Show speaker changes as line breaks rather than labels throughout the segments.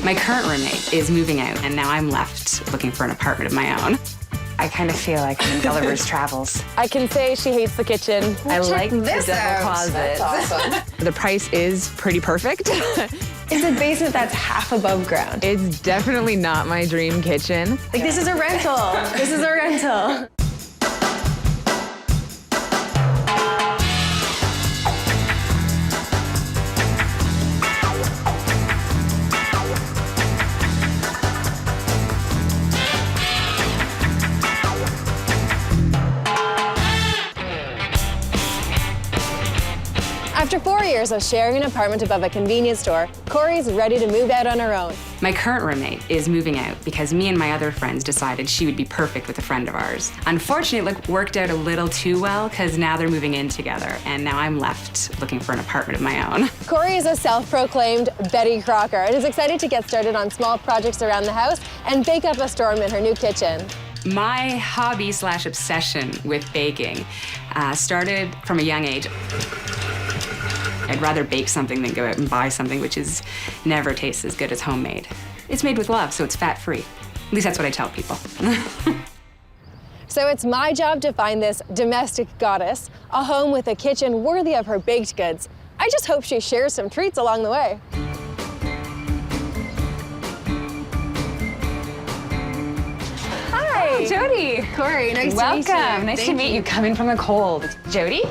My current roommate is moving out, and now I'm left looking for an apartment of my own. I kind of feel like I'm in Gulliver's Travels.
I can say she hates the kitchen.
I like the double closet.
That's awesome.
The price is pretty perfect.
It's a basement that's half above ground.
It's definitely not my dream kitchen.
Like, this is a rental. This is a rental. After 4 years of sharing an apartment above a convenience store, Cory's ready to move out on her own.
My current roommate is moving out because me and my other friends decided she would be perfect with a friend of ours. Unfortunately, it worked out a little too well because now they're moving in together, and now I'm left looking for an apartment of my own.
Cory is a self-proclaimed Betty Crocker and is excited to get started on small projects around the house and bake up a storm in her new kitchen.
My hobby/obsession with baking started from a young age. I'd rather bake something than go out and buy something which is never tastes as good as homemade. It's made with love, so it's fat-free. At least that's what I tell people.
So it's my job to find this domestic goddess a home with a kitchen worthy of her baked goods. I just hope she shares some treats along the way. Hi.
Jodi.
Cory, nice
Welcome.
to meet you.
Nice to meet you. Coming from the cold. It's Jodi.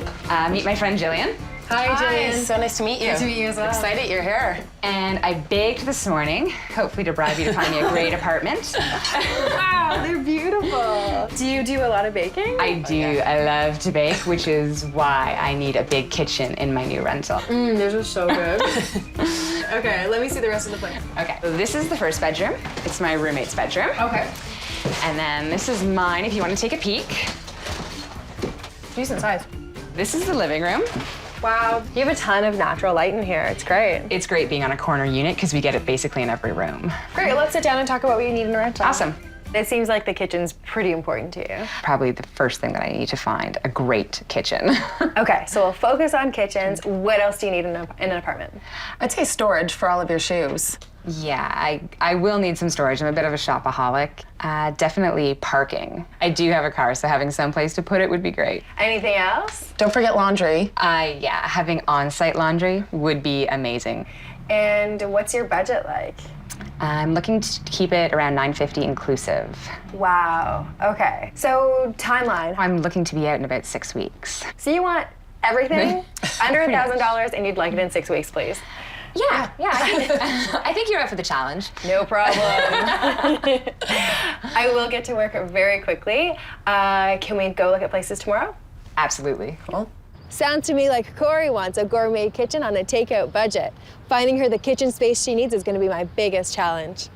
Meet my friend Jillian.
Hi, Jillian. So nice to meet you.
Nice to meet you as well.
Excited you're here.
And I baked this morning, hopefully to bribe you to find me a great apartment.
Wow, they're beautiful. Do you do a lot of baking?
I do. I love to bake, which is why I need a big kitchen in my new rental.
These are so good. Okay, let me see the rest of the place.
Okay, so this is the first bedroom. It's my roommate's bedroom.
Okay.
And then this is mine if you want to take a peek.
Decent size.
This is the living room.
Wow, you have a ton of natural light in here. It's great.
It's great being on a corner unit because we get it basically in every room.
Great, let's sit down and talk about what you need in a rental.
Awesome.
It seems like the kitchen's pretty important to you.
Probably the first thing that I need to find, a great kitchen.
Okay, so we'll focus on kitchens. What else do you need in an apartment?
I'd say storage for all of your shoes.
Yeah, I will need some storage. I'm a bit of a shopaholic. Definitely parking. I do have a car, so having some place to put it would be great.
Anything else?
Don't forget laundry.
Yeah, having on-site laundry would be amazing.
And what's your budget like?
I'm looking to keep it around $950 inclusive.
Wow, okay. So timeline.
I'm looking to be out in about 6 weeks.
So you want everything under $1,000 and you'd like it in 6 weeks, please?
Yeah, I think you're up for the challenge.
No problem. I will get to work very quickly. Can we go look at places tomorrow?
Absolutely.
Cool.
Sounds to me like Cory wants a gourmet kitchen on a takeout budget. Finding her the kitchen space she needs is going to be my biggest challenge.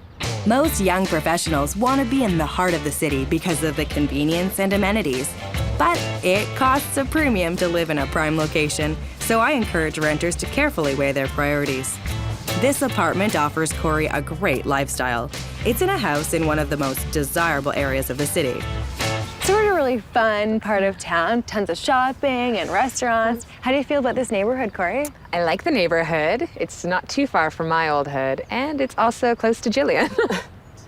Most young professionals want to be in the heart of the city because of the convenience and amenities. But it costs a premium to live in a prime location, so I encourage renters to carefully weigh their priorities. This apartment offers Cory a great lifestyle. It's in a house in one of the most desirable areas of the city.
So we're in a really fun part of town, tons of shopping and restaurants. How do you feel about this neighborhood, Cory?
I like the neighborhood. It's not too far from my old hood, and it's also close to Jillian.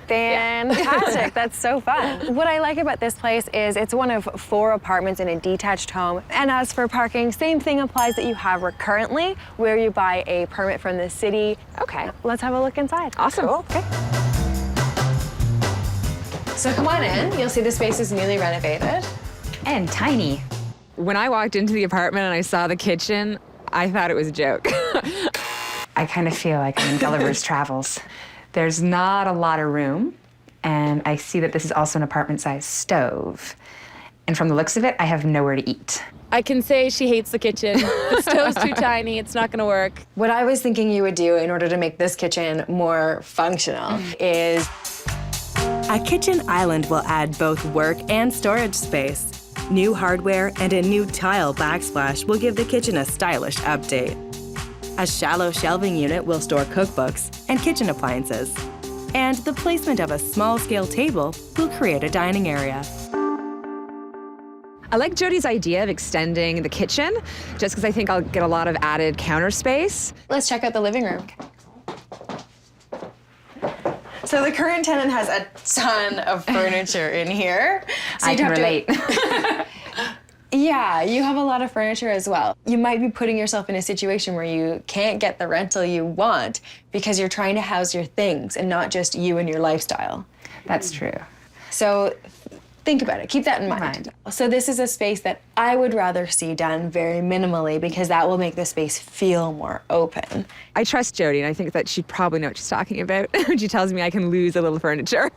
Fantastic, that's so fun. What I like about this place is it's one of 4 apartments in a detached home. And as for parking, same thing applies that you have currently, where you buy a permit from the city.
Okay.
Let's have a look inside.
Awesome.
Cool. Okay. So come on in, you'll see the space is newly renovated.
And tiny. When I walked into the apartment and I saw the kitchen, I thought it was a joke.
I kind of feel like I'm in Gulliver's Travels. There's not a lot of room, and I see that this is also an apartment-sized stove. And from the looks of it, I have nowhere to eat.
I can say she hates the kitchen. The stove's too tiny, it's not gonna work.
What I was thinking you would do in order to make this kitchen more functional is...
A kitchen island will add both work and storage space. New hardware and a new tile backsplash will give the kitchen a stylish update. A shallow shelving unit will store cookbooks and kitchen appliances. And the placement of a small-scale table will create a dining area.
I like Jodi's idea of extending the kitchen, just because I think I'll get a lot of added counter space.
Let's check out the living room. So the current tenant has a ton of furniture in here. So
I can relate.
Yeah, you have a lot of furniture as well. You might be putting yourself in a situation where you can't get the rental you want because you're trying to house your things and not just you and your lifestyle.
That's true.
So think about it. Keep that in mind. So this is a space that I would rather see done very minimally because that will make the space feel more open.
I trust Jodi, and I think that she'd probably know what she's talking about when she tells me I can lose a little furniture.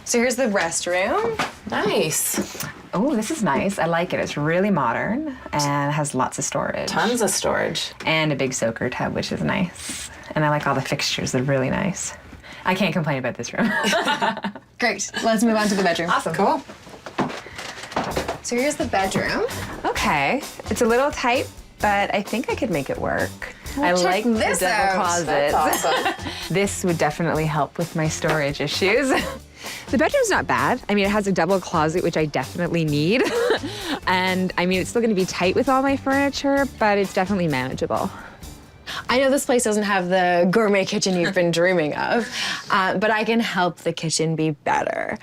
So here's the restroom.
Nice.
Oh, this is nice. I like it. It's really modern and has lots of storage.
Tons of storage.
And a big soaker tub, which is nice. And I like all the fixtures. They're really nice. I can't complain about this room.
Great. Let's move on to the bedroom.
Awesome. Cool.
So here's the bedroom.
Okay. It's a little tight, but I think I could make it work. I like
this
the double
out.
closet.
That's awesome.
This would definitely help with my storage issues.
The bedroom's not bad. I mean, it has a double closet, which I definitely need. And I mean, it's still gonna be tight with all my furniture, but it's definitely manageable.
I know this place doesn't have the gourmet kitchen you've been dreaming of, but I can help the kitchen be better.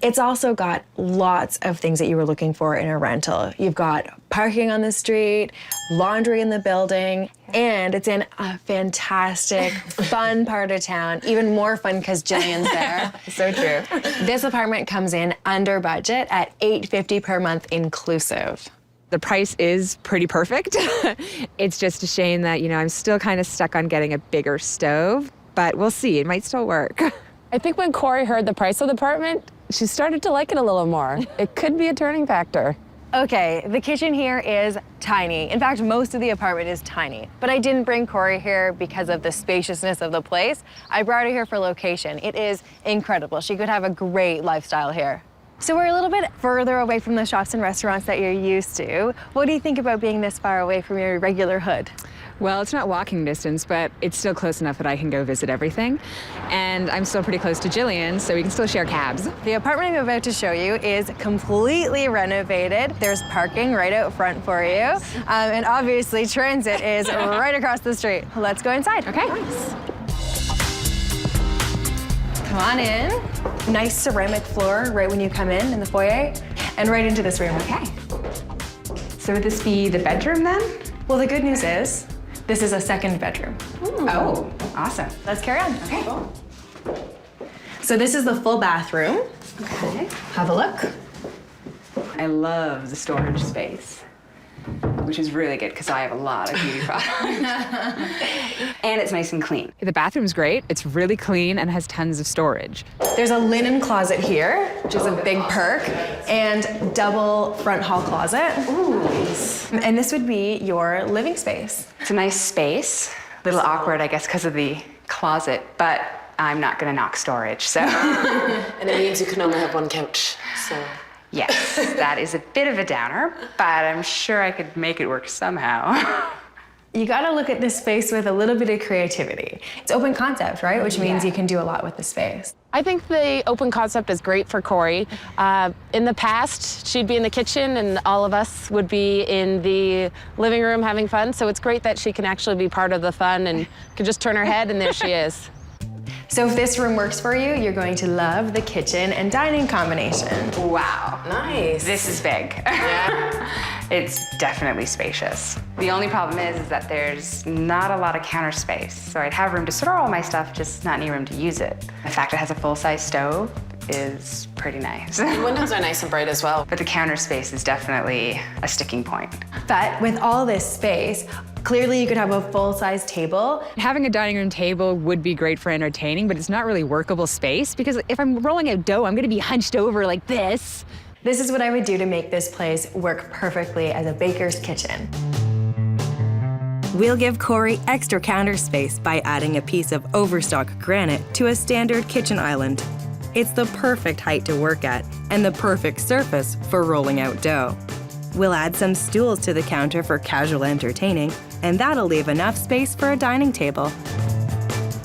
It's also got lots of things that you were looking for in a rental. You've got parking on the street, laundry in the building, and it's in a fantastic, fun part of town. Even more fun because Jillian's there.
So true.
This apartment comes in under budget at $850 per month inclusive.
The price is pretty perfect. It's just a shame that, you know, I'm still kind of stuck on getting a bigger stove, but we'll see. It might still work.
I think when Cory heard the price of the apartment, she started to like it a little more. It could be a turning factor.
Okay, the kitchen here is tiny. In fact, most of the apartment is tiny. But I didn't bring Cory here because of the spaciousness of the place. I brought her here for location. It is incredible. She could have a great lifestyle here. So we're a little bit further away from the shops and restaurants that you're used to. What do you think about being this far away from your regular hood?
Well, it's not walking distance, but it's still close enough that I can go visit everything. And I'm still pretty close to Jillian, so we can still share cabs.
The apartment I'm about to show you is completely renovated. There's parking right out front for you. And obviously transit is right across the street. Let's go inside.
Okay.
Nice. Come on in. Nice ceramic floor right when you come in the foyer, and right into this room.
Okay. So would this be the bedroom then?
Well, the good news is this is a second bedroom.
Oh, awesome.
Let's carry on.
Okay.
So this is the full bathroom.
Okay.
Have a look.
I love the storage space, which is really good because I have a lot of beauty products. And it's nice and clean. The bathroom's great. It's really clean and has tons of storage.
There's a linen closet here, which is a big perk, and double front hall closet.
Ooh.
And this would be your living space.
It's a nice space. A little awkward, I guess, because of the closet, but I'm not going to knock storage, so.
And it means you can only have one couch, so.
Yes, that is a bit of a downer, but I'm sure I could make it work somehow.
You gotta look at this space with a little bit of creativity. It's open concept, right? Which means you can do a lot with the space.
I think the open concept is great for Cory. In the past, she'd be in the kitchen and all of us would be in the living room having fun. So it's great that she can actually be part of the fun and can just turn her head and there she is.
So if this room works for you, you're going to love the kitchen and dining combination.
Wow.
Nice.
This is big. It's definitely spacious. The only problem is that there's not a lot of counter space. So I'd have room to store all my stuff, just not any room to use it. The fact it has a full-size stove is pretty nice.
The windows are nice and bright as well.
But the counter space is definitely a sticking point.
But with all this space, clearly you could have a full-size table.
Having a dining room table would be great for entertaining, but it's not really workable space because if I'm rolling out dough, I'm gonna be hunched over like this.
This is what I would do to make this place work perfectly as a baker's kitchen.
We'll give Cory extra counter space by adding a piece of overstock granite to a standard kitchen island. It's the perfect height to work at and the perfect surface for rolling out dough. We'll add some stools to the counter for casual entertaining, and that'll leave enough space for a dining table.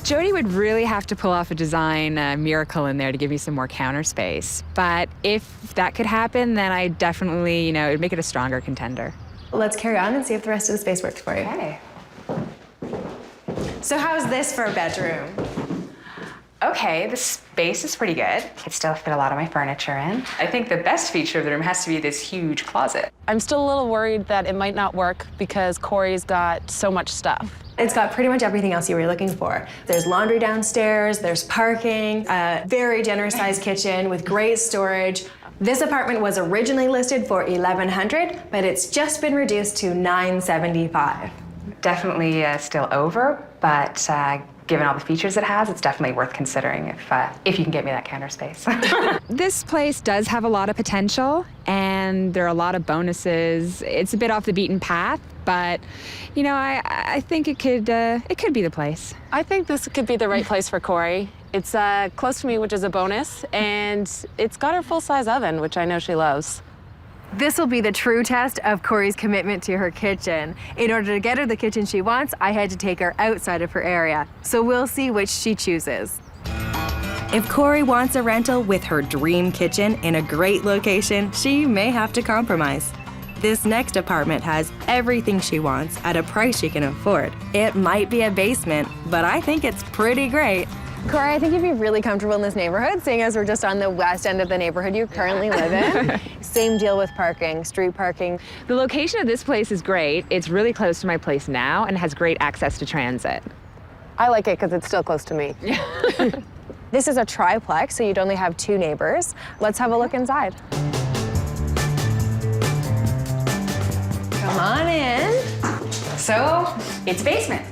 Jodi would really have to pull off a design miracle in there to give me some more counter space. But if that could happen, then I definitely, it would make it a stronger contender.
Let's carry on and see if the rest of the space works for you.
Okay.
So how's this for a bedroom?
Okay, the space is pretty good. Could still fit a lot of my furniture in. I think the best feature of the room has to be this huge closet.
I'm still a little worried that it might not work because Cory's got so much stuff.
It's got pretty much everything else you were looking for. There's laundry downstairs, there's parking, a very generous sized kitchen with great storage. This apartment was originally listed for $1,100, but it's just been reduced to $975.
Definitely still over, but given all the features it has, it's definitely worth considering if you can get me that counter space.
This place does have a lot of potential, and there are a lot of bonuses. It's a bit off the beaten path, but you know, I think it could be the place.
I think this could be the right place for Cory. It's close to me, which is a bonus, and it's got her full-size oven, which I know she loves.
This will be the true test of Cory's commitment to her kitchen. In order to get her the kitchen she wants, I had to take her outside of her area. So we'll see which she chooses.
If Cory wants a rental with her dream kitchen in a great location, she may have to compromise. This next apartment has everything she wants at a price she can afford. It might be a basement, but I think it's pretty great.
Cory, I think you'd be really comfortable in this neighborhood, seeing as we're just on the west end of the neighborhood you currently live in. Same deal with parking, street parking.
The location of this place is great. It's really close to my place now and has great access to transit.
I like it because it's still close to me.
This is a triplex, so you'd only have 2 neighbors. Let's have a look inside. Come on in.
So, it's basement.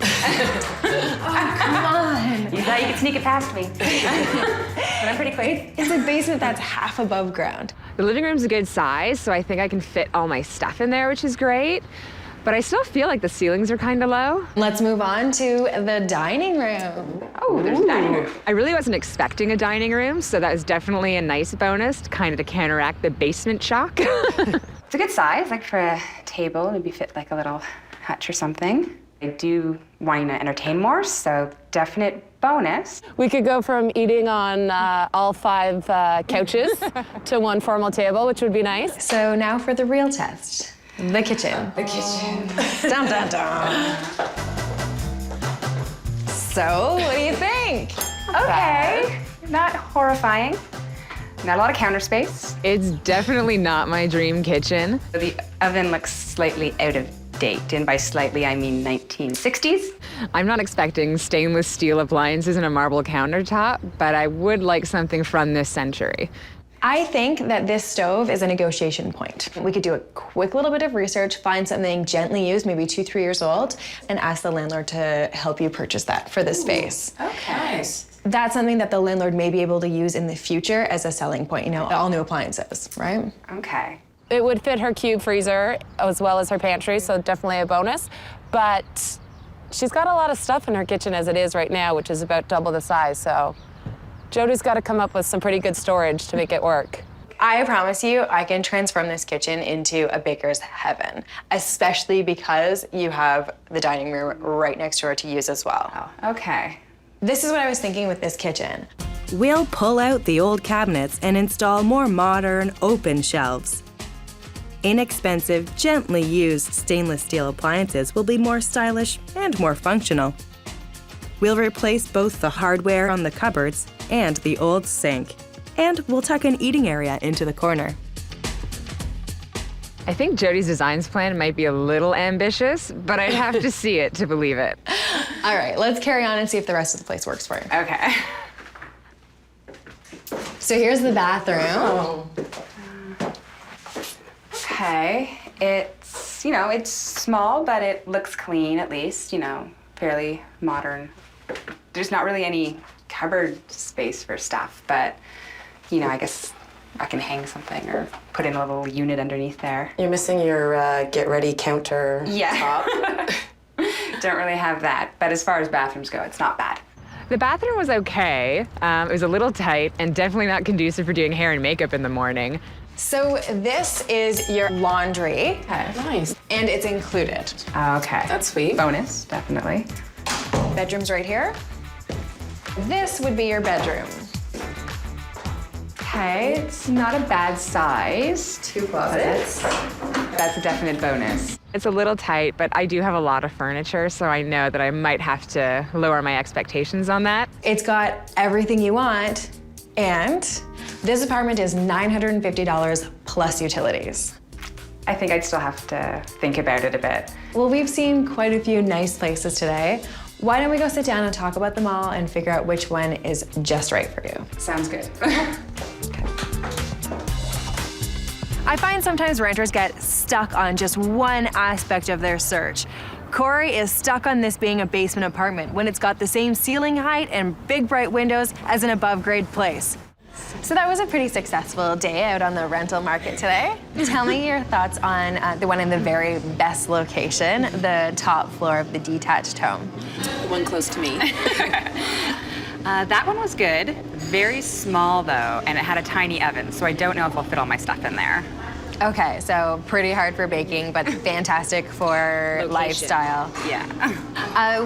Come on.
You thought you could sneak it past me. But I'm pretty quick.
It's a basement that's half above ground.
The living room's a good size, so I think I can fit all my stuff in there, which is great. But I still feel like the ceilings are kind of low.
Let's move on to the dining room.
Oh, there's a dining room.
I really wasn't expecting a dining room, so that was definitely a nice bonus, kind of to counteract the basement shock.
It's a good size, like for a table, maybe fit like a little hutch or something. I do want to entertain more, so definite bonus.
We could go from eating on all 5 couches to 1 formal table, which would be nice.
So now for the real test. The kitchen. The kitchen. Dun, dun, dun. So, what do you think?
Okay, not horrifying. Not a lot of counter space.
It's definitely not my dream kitchen.
The oven looks slightly out of date, and by slightly I mean 1960s.
I'm not expecting stainless steel appliances and a marble countertop, but I would like something from this century.
I think that this stove is a negotiation point. We could do a quick little bit of research, find something gently used, maybe 2, 3 years old, and ask the landlord to help you purchase that for the space.
Okay.
That's something that the landlord may be able to use in the future as a selling point, you know, all new appliances, right?
Okay.
It would fit her cube freezer as well as her pantry, so definitely a bonus. But she's got a lot of stuff in her kitchen as it is right now, which is about double the size, so Jodi's got to come up with some pretty good storage to make it work.
I promise you, I can transform this kitchen into a baker's heaven, especially because you have the dining room right next door to use as well.
Oh, okay.
This is what I was thinking with this kitchen.
We'll pull out the old cabinets and install more modern, open shelves. Inexpensive, gently used stainless steel appliances will be more stylish and more functional. We'll replace both the hardware on the cupboards and the old sink. And we'll tuck an eating area into the corner.
I think Jodi's designs plan might be a little ambitious, but I'd have to see it to believe it.
All right, let's carry on and see if the rest of the place works for you.
Okay.
So here's the bathroom.
Okay. It's, you know, it's small, but it looks clean at least, you know, fairly modern. There's not really any cupboard space for stuff, but, you know, I guess I can hang something or put in a little unit underneath there.
You're missing your get-ready counter top.
Don't really have that, but as far as bathrooms go, it's not bad.
The bathroom was okay. It was a little tight and definitely not conducive for doing hair and makeup in the morning.
So this is your laundry.
Okay.
Nice.
And it's included.
Okay.
That's sweet.
Bonus, definitely.
Bedroom's right here. This would be your bedroom.
Okay, it's not a bad size.
2 closets.
That's a definite bonus.
It's a little tight, but I do have a lot of furniture, so I know that I might have to lower my expectations on that.
It's got everything you want, and this apartment is $950 plus utilities.
I think I'd still have to think about it a bit.
Well, we've seen quite a few nice places today. Why don't we go sit down and talk about them all and figure out which one is just right for you?
Sounds good.
I find sometimes renters get stuck on just one aspect of their search. Cory is stuck on this being a basement apartment when it's got the same ceiling height and big bright windows as an above-grade place. So that was a pretty successful day out on the rental market today. Tell me your thoughts on the one in the very best location, the top floor of the detached home.
The one close to me.
That one was good. Very small though, and it had a tiny oven, so I don't know if I'll fit all my stuff in there.
Okay, so pretty hard for baking, but fantastic for
Location.
lifestyle.
Yeah.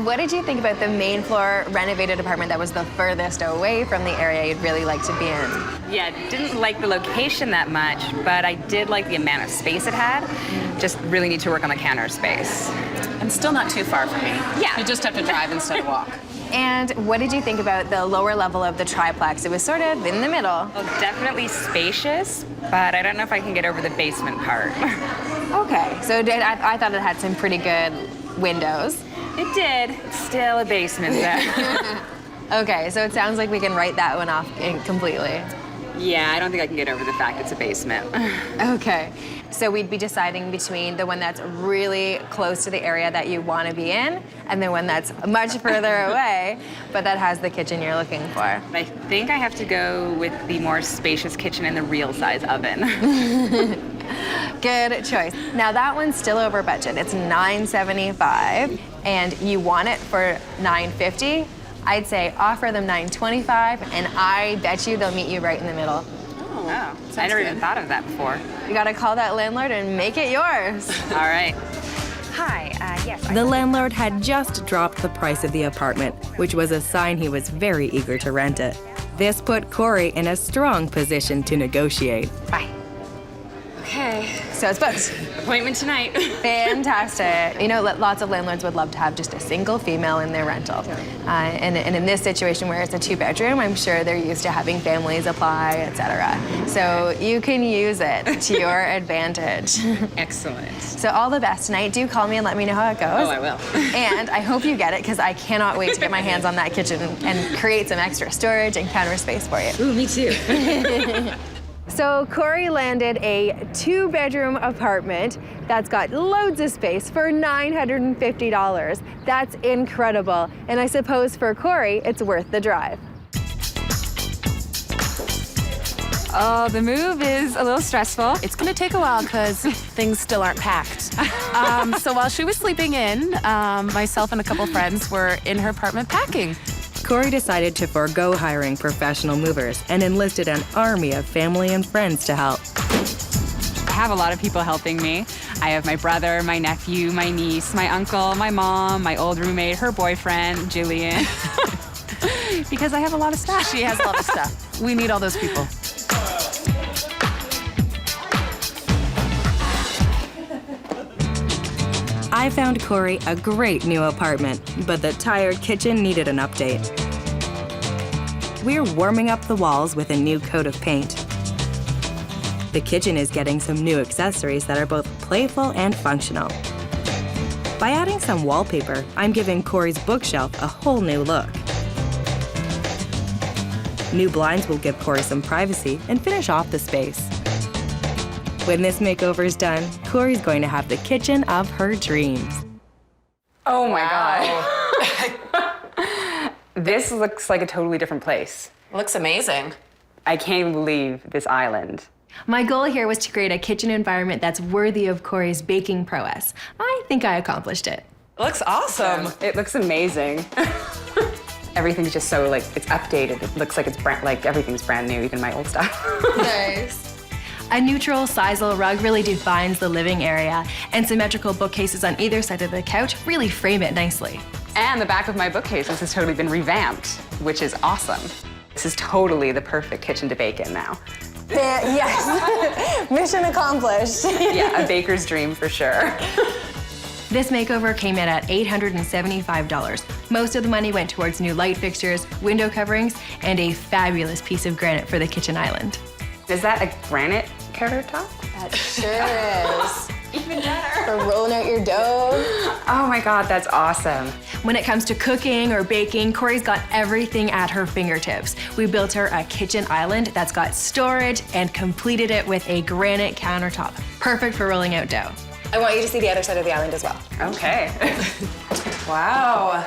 What did you think about the main floor renovated apartment that was the furthest away from the area you'd really like to be in?
Yeah, didn't like the location that much, but I did like the amount of space it had. Just really need to work on the counter space.
And still not too far from me.
Yeah.
You just have to drive instead of walk.
And what did you think about the lower level of the triplex? It was sort of in the middle.
Well, definitely spacious, but I don't know if I can get over the basement part.
Okay, so I thought it had some pretty good windows.
It did. It's still a basement though.
Okay, so it sounds like we can write that one off completely.
Yeah, I don't think I can get over the fact it's a basement.
Okay, so we'd be deciding between the one that's really close to the area that you want to be in and the one that's much further away, but that has the kitchen you're looking for.
I think I have to go with the more spacious kitchen and the real size oven.
Good choice. Now that one's still over budget. It's $975 and you want it for $950. I'd say offer them $925 and I bet you they'll meet you right in the middle.
Oh, I never even thought of that before.
You gotta call that landlord and make it yours.
All right. Hi, yes.
The landlord had just dropped the price of the apartment, which was a sign he was very eager to rent it. This put Cory in a strong position to negotiate.
Bye.
Okay, so it's booked.
Appointment tonight.
Fantastic. You know, lots of landlords would love to have just a single female in their rental. And in this situation where it's a 2-bedroom, I'm sure they're used to having families apply, etc. So you can use it to your advantage.
Excellent.
So all the best tonight. Do call me and let me know how it goes.
Oh, I will.
And I hope you get it because I cannot wait to get my hands on that kitchen and create some extra storage and counter space for you.
Ooh, me too.
So Cory landed a 2-bedroom apartment that's got loads of space for $950. That's incredible. And I suppose for Cory, it's worth the drive.
Oh, the move is a little stressful.
It's gonna take a while because things still aren't packed. So while she was sleeping in, myself and a couple friends were in her apartment packing.
Cory decided to forego hiring professional movers and enlisted an army of family and friends to help.
I have a lot of people helping me. I have my brother, my nephew, my niece, my uncle, my mom, my old roommate, her boyfriend, Jillian. Because I have a lot of stuff.
She has a lot of stuff. We need all those people.
I found Cory a great new apartment, but the tired kitchen needed an update. We're warming up the walls with a new coat of paint. The kitchen is getting some new accessories that are both playful and functional. By adding some wallpaper, I'm giving Cory's bookshelf a whole new look. New blinds will give Cory some privacy and finish off the space. When this makeover is done, Cory's going to have the kitchen of her dreams.
Oh my God. This looks like a totally different place.
Looks amazing.
I can't even believe this island.
My goal here was to create a kitchen environment that's worthy of Cory's baking prowess. I think I accomplished it.
It looks awesome. It looks amazing. Everything's just so it's updated. It looks like everything's brand new, even my old stuff.
Nice. A neutral sisal rug really defines the living area, and symmetrical bookcases on either side of the couch really frame it nicely.
And the back of my bookcases has totally been revamped, which is awesome. This is totally the perfect kitchen to bake in now.
Yes, mission accomplished.
Yeah, a baker's dream for sure.
This makeover came in at $875. Most of the money went towards new light fixtures, window coverings, and a fabulous piece of granite for the kitchen island.
Is that a granite countertop?
That sure is.
Even better.
For rolling out your dough.
Oh my God, that's awesome.
When it comes to cooking or baking, Cory's got everything at her fingertips. We built her a kitchen island that's got storage and completed it with a granite countertop. Perfect for rolling out dough.
I want you to see the other side of the island as well.
Okay.
Wow.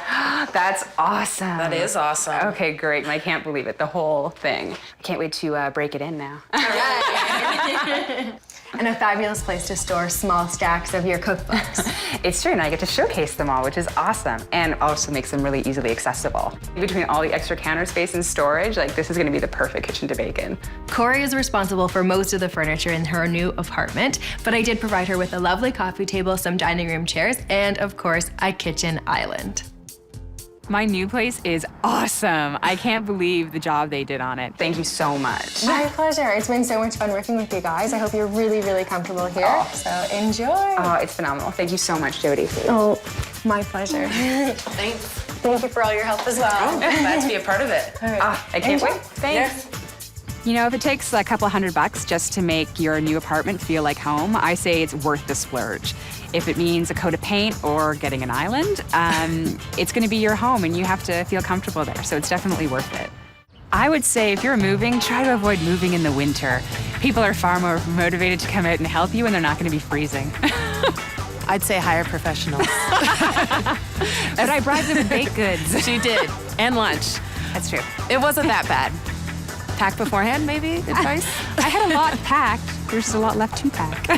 That's awesome.
That is awesome.
Okay, great. I can't believe it, the whole thing. I can't wait to break it in now.
And a fabulous place to store small stacks of your cookbooks.
It's true, and I get to showcase them all, which is awesome, and also makes them really easily accessible. Between all the extra counter space and storage, like this is gonna be the perfect kitchen to bake in.
Cory is responsible for most of the furniture in her new apartment, but I did provide her with a lovely coffee table, some dining room chairs, and of course, a kitchen island.
My new place is awesome. I can't believe the job they did on it.
Thank you so much.
My pleasure. It's been so much fun working with you guys. I hope you're really, really comfortable here. So enjoy.
Oh, it's phenomenal. Thank you so much, Jodi.
Oh, my pleasure.
Thanks.
Thank you for all your help as well.
Glad to be a part of it.
I can't wait.
Thanks.
You know, if it takes a couple $100 just to make your new apartment feel like home, I say it's worth the splurge. If it means a coat of paint or getting an island, it's gonna be your home and you have to feel comfortable there, so it's definitely worth it. I would say if you're moving, try to avoid moving in the winter. People are far more motivated to come out and help you and they're not gonna be freezing.
I'd say hire professionals.
But I bribed them with baked goods.
She did. And lunch.
That's true.
It wasn't that bad. Pack beforehand, maybe? Advice?
I had a lot packed. There's a lot left to pack.